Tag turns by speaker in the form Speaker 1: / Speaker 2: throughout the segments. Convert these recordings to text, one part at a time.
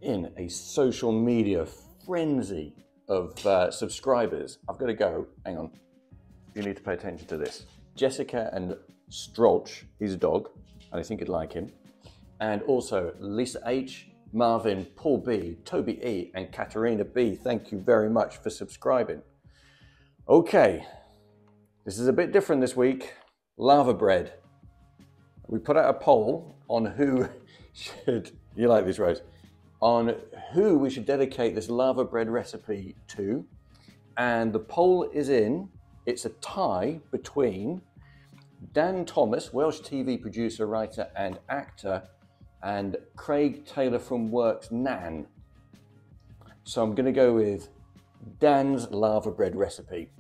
Speaker 1: in a social media frenzy of subscribers. I've got to go. Hang on. You need to pay attention to this. Jessica and Strolch, he's a dog, and I think you'd like him. And also Lisa H, Marvin, Paul B, Toby E, and Katarina B. Thank you very much for subscribing. Okay, this is a bit different this week. Larverbread. We put out a poll on who should, you like this, Rose, on who we should dedicate this Larverbread recipe to. And the poll is in. It's a tie between Dan Thomas, Welsh TV producer, writer and actor, and Craig Taylor from Works Nan. So I'm going to go with Dan's Larverbread recipe.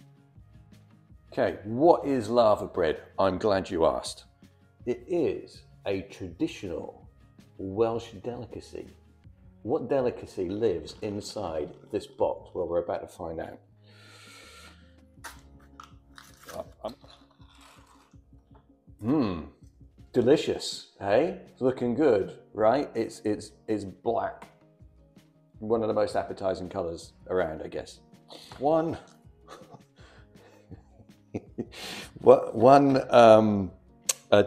Speaker 1: Okay, what is Larverbread? I'm glad you asked. It is a traditional Welsh delicacy. What delicacy lives inside this box? Well, we're about to find out. Delicious, hey? It's looking good, right? It's black. One of the most appetizing colors around, I guess. One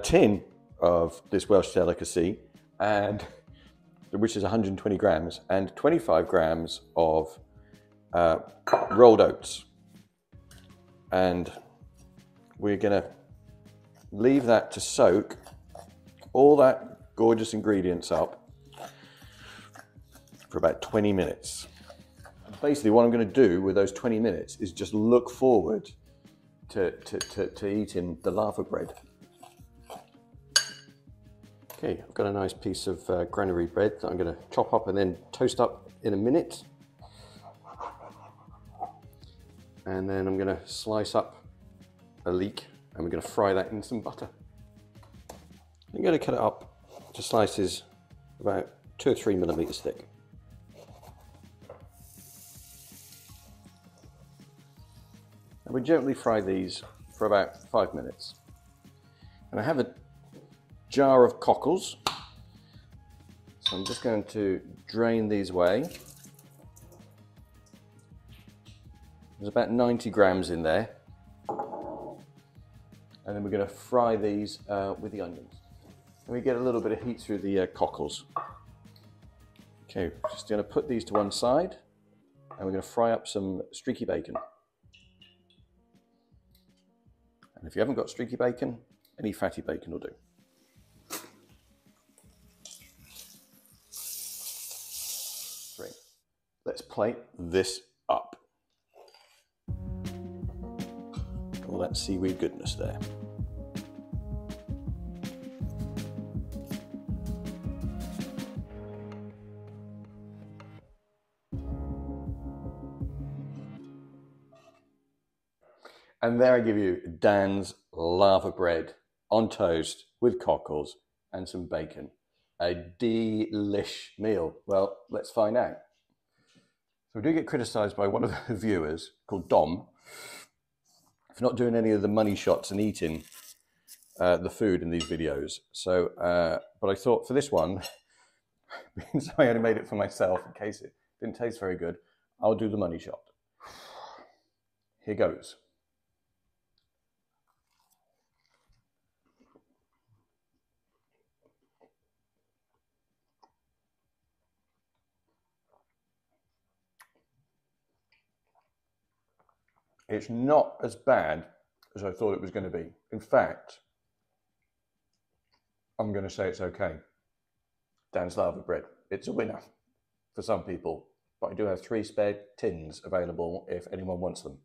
Speaker 1: tin of this Welsh delicacy, and which is 120 grams, and 25 grams of rolled oats. And we're gonna leave that to soak all that gorgeous ingredients up for about 20 minutes. Basically, what I'm going to do with those 20 minutes is just look forward to eating the Larverbread. Okay, I've got a nice piece of granary bread that I'm going to chop up and then toast up in a minute. And then I'm going to slice up a leek and we're going to fry that in some butter. I'm going to cut it up to slices about 2 or 3 millimeters thick. And we gently fry these for about 5 minutes. And I have a jar of cockles, so I'm just going to drain these away. There's about 90 grams in there. And then we're going to fry these with the onions. And we get a little bit of heat through the cockles. Okay, just going to put these to one side, and we're going to fry up some streaky bacon. And if you haven't got streaky bacon, any fatty bacon will do. Great. Let's plate this up. All that seaweed goodness there. And there I give you Dan's Larverbread on toast with cockles and some bacon. A delish meal. Well, let's find out. So we do get criticised by one of the viewers called Dom for not doing any of the money shots and eating the food in these videos. So, but I thought for this one, because I only made it for myself in case it didn't taste very good, I'll do the money shot. Here goes. It's not as bad as I thought it was going to be. In fact, I'm going to say it's okay. Dan's Larverbread. It's a winner for some people, but I do have 3 spare tins available if anyone wants them.